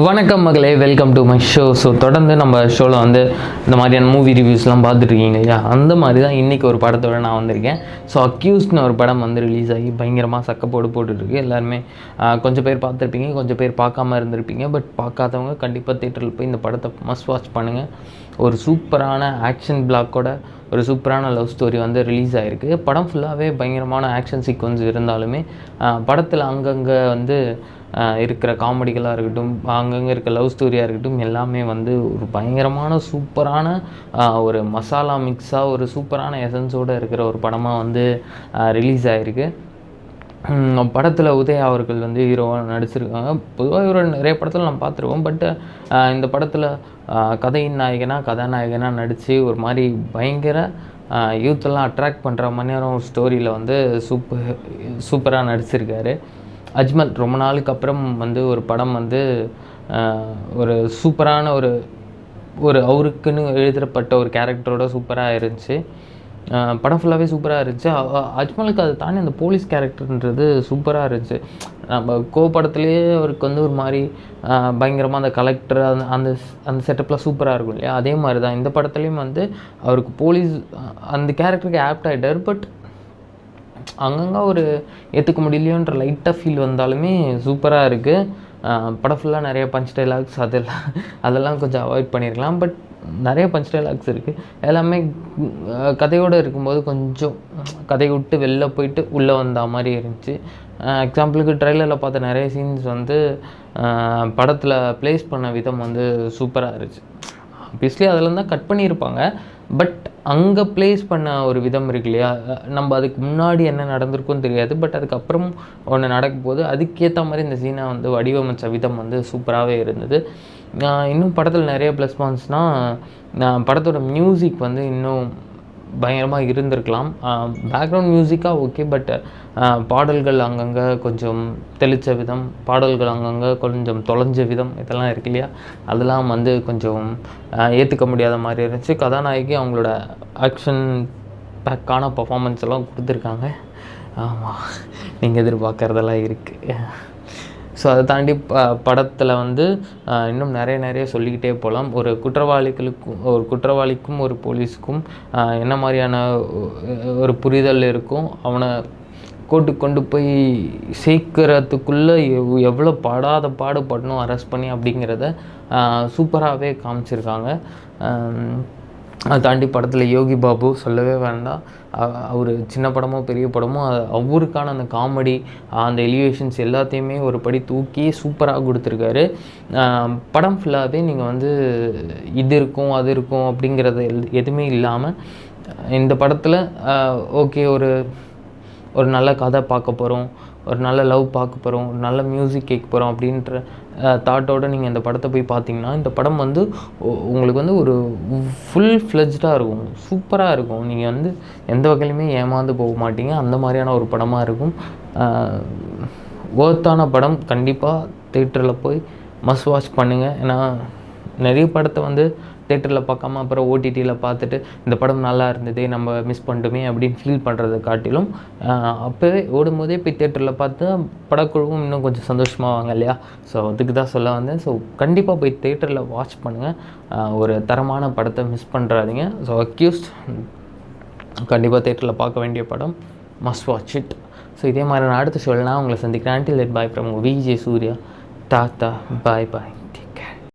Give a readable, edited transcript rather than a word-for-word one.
வணக்கம் மகளே, welcome to my show. So தொடர்ந்து நம்ம ஷோவில் வந்து இந்த மாதிரியான மூவி ரிவ்யூஸ்லாம் பார்த்துட்ருக்கீங்க இல்லையா? அந்த மாதிரி தான் இன்றைக்கி ஒரு படத்தோடு நான் வந்திருக்கேன். ஸோ அக்யூஸ்ட்னு ஒரு படம் வந்து ரிலீஸ் ஆகி பயங்கரமாக சக்கப்போடு போட்டுட்ருக்கு. எல்லாருமே கொஞ்சம் பேர் பார்த்துருப்பீங்க, கொஞ்சம் பேர் பார்க்காம இருந்திருப்பீங்க. பட் பார்க்காதவங்க கண்டிப்பாக தேட்டரில் போய் இந்த படத்தை மஸ்ட் வாட்ச் பண்ணுங்கள். ஒரு சூப்பரான ஆக்ஷன் பிளாக்கோட ஒரு சூப்பரான லவ் ஸ்டோரி வந்து ரிலீஸ் ஆகிருக்கு. படம் ஃபுல்லாகவே பயங்கரமான ஆக்ஷன் சீக்வன்ஸ் இருந்தாலுமே படத்தில் அங்கங்கே வந்து இருக்கிற காமெடிகளாக இருக்கட்டும், அங்கங்கே இருக்க லவ் ஸ்டோரியாக இருக்கட்டும், எல்லாமே வந்து ஒரு பயங்கரமான சூப்பரான ஒரு மசாலா மிக்ஸாக ஒரு சூப்பரான எசன்ஸோடு இருக்கிற ஒரு படமாக வந்து ரிலீஸ் ஆகிருக்கு. படத்தில் உதயா அவர்கள் வந்து ஹீரோவாக நடிச்சிருக்காங்க. பொதுவாக ஹீரோ நிறைய படத்தில் நம்ம பார்த்துருவோம். பட் இந்த படத்தில் கதையின் கதாநாயகனாக நடித்து ஒரு மாதிரி பயங்கர யூத்தெல்லாம் அட்ராக்ட் பண்ணுற மாதிரியான ஒரு ஸ்டோரியில் வந்து சூப்பராக நடிச்சிருக்காரு. அஜ்மல் ரொம்ப நாளுக்கு அப்புறம் வந்து ஒரு படம் வந்து ஒரு சூப்பரான ஒரு அவருக்குன்னு எழுதப்பட்ட ஒரு கேரக்டரோட சூப்பராக இருந்துச்சு. படம் ஃபுல்லாகவே சூப்பராக இருந்துச்சு. அஜ்மலுக்கு அதை தாண்டி அந்த போலீஸ் கேரக்டர்ன்றது சூப்பராக இருந்துச்சு. நம்ம படத்துலேயே அவருக்கு வந்து ஒரு மாதிரி பயங்கரமாக அந்த கலெக்டர் அந்த அந்த செட்டப்லாம் சூப்பராக இருக்கும் இல்லையா? அதே மாதிரி தான் இந்த படத்துலேயும் வந்து அவருக்கு போலீஸ் அந்த கேரக்டருக்கு ஆப்ட் ஆகிட்டார். பட் அங்கங்கே ஒரு ஏற்றுக்க முடியலையோன்ற லைட்டாக ஃபீல் வந்தாலுமே சூப்பராக இருக்குது. படம் ஃபுல்லாக நிறைய பஞ்ச் டைலாக்ஸ் அதெல்லாம் கொஞ்சம் அவாய்ட் பண்ணியிருக்கலாம். பட் நிறைய பஞ்ச் டைலாக்ஸ் இருக்குது. எல்லாமே கதையோடு இருக்கும்போது கொஞ்சம் கதையை விட்டு வெளில போயிட்டு உள்ளே வந்த மாதிரி இருந்துச்சு. எக்ஸாம்பிளுக்கு ட்ரெய்லரில் பார்த்த நிறைய சீன்ஸ் வந்து படத்தில் ப்ளேஸ் பண்ண விதம் வந்து சூப்பராக இருந்துச்சு. ஆப்வியஸ்லி அதில் தான் கட் பண்ணியிருப்பாங்க. பட் அங்கே ப்ளேஸ் பண்ண ஒரு விதம் இருக்கு இல்லையா? நம்ம அதுக்கு முன்னாடி என்ன நடந்திருக்குன்னு தெரியாது. பட் அதுக்கப்புறம் ஒன்று நடக்கும் போது அதுக்கேற்ற மாதிரி இந்த சீனை வந்து வடிவமைச்ச விதம் வந்து சூப்பராகவே இருந்தது. இன்னும் படத்தில் நிறைய ப்ளஸ் பாயிண்ட்ஸ்னால் படத்தோட மியூசிக் வந்து இன்னும் பயங்கரமாக இருந்திருக்கலாம். Background மியூசிக்காக okay. பட் பாடல்கள் அங்கங்கே கொஞ்சம் தெளித்த விதம், பாடல்கள் அங்கங்கே கொஞ்சம் தொலைஞ்ச விதம், இதெல்லாம் இருக்கு இல்லையா? அதெல்லாம் வந்து கொஞ்சம் ஏற்றுக்க முடியாத மாதிரி இருந்துச்சு. கதாநாயகி அவங்களோட ஆக்ஷன் பேக்கான பர்ஃபார்மன்ஸ் எல்லாம் கொடுத்துருக்காங்க. ஆமாம், நீங்கள் எதிர்பார்க்குறதெல்லாம் இருக்குது. ஸோ அதை தாண்டி படத்தில் வந்து இன்னும் நிறைய சொல்லிக்கிட்டே போகலாம். ஒரு குற்றவாளிக்கும் ஒரு போலீஸுக்கும் என்ன மாதிரியான ஒரு புரிதல் இருக்கும், அவனை கோர்ட்டுக்கு கொண்டு போய் சேர்க்கறதுக்குள்ளே எவ்வளோ பாடுபடணும் அரெஸ்ட் பண்ணி அப்படிங்கிறத சூப்பராகவே காமிச்சிருக்காங்க. அதை தாண்டி படத்தில் யோகி பாபு சொல்லவே வேண்டாம். அவர் சின்ன படமோ பெரிய படமோ அவருக்கான அந்த காமெடி, அந்த எலிவேஷன்ஸ் எல்லாத்தையுமே ஒரு படி தூக்கி சூப்பராக கொடுத்துருக்காரு. படம் ஃபுல்லாகவே நீங்கள் வந்து இது இருக்கும் அது இருக்கும் அப்படிங்கிறது எதுவுமே இல்லாமல் இந்த படத்தில் ஓகே ஒரு நல்ல கதை பார்க்க போகிறோம், ஒரு நல்ல லவ் பார்க்க போகிறோம், ஒரு நல்ல மியூசிக் கேட்க போகிறோம் அப்படின்ற தாட்டோடு நீங்கள் இந்த படத்தை போய் பார்த்தீங்கன்னா இந்த படம் வந்து உங்களுக்கு வந்து ஒரு ஃபுல் ஃப்ளெஜ்டாக இருக்கும், சூப்பராக இருக்கும். நீங்கள் வந்து எந்த வகையிலுமே ஏமாந்து போக மாட்டீங்க. அந்த மாதிரியான ஒரு படமாக இருக்கும். ஒர்த்தான படம். கண்டிப்பாக தேட்டரில் போய் மஸ்ட் வாட்ச் பண்ணுங்கள். ஏன்னா நிறைய படத்தை வந்து தேட்டரில் பார்க்காம அப்புறம் ஓடிடியில் பார்த்துட்டு இந்த படம் நல்லா இருந்ததே, நம்ம மிஸ் பண்ணிட்டோமே அப்படின்னு ஃபீல் பண்ணுறதை காட்டிலும் அப்போவே ஓடும்போதே போய் தேட்டரில் பார்த்து படக்குழுவும் இன்னும் கொஞ்சம் சந்தோஷமாவாங்க இல்லையா? ஸோ அதுக்கு தான் சொல்ல வந்தேன். ஸோ கண்டிப்பாக போய் தேட்டரில் வாட்ச் பண்ணுங்கள். ஒரு தரமான படத்தை மிஸ் பண்ணுறாதீங்க. ஸோ அக்யூஸ்ட் கண்டிப்பாக தேட்டரில் பார்க்க வேண்டிய படம், மஸ்ட் வாட்ச் இட். ஸோ இதே மாதிரி நான் அடுத்த ஷோவில் நான் உங்களை சந்திக்கிறேன். until then bye from VJ Surya. Tata, bye bye.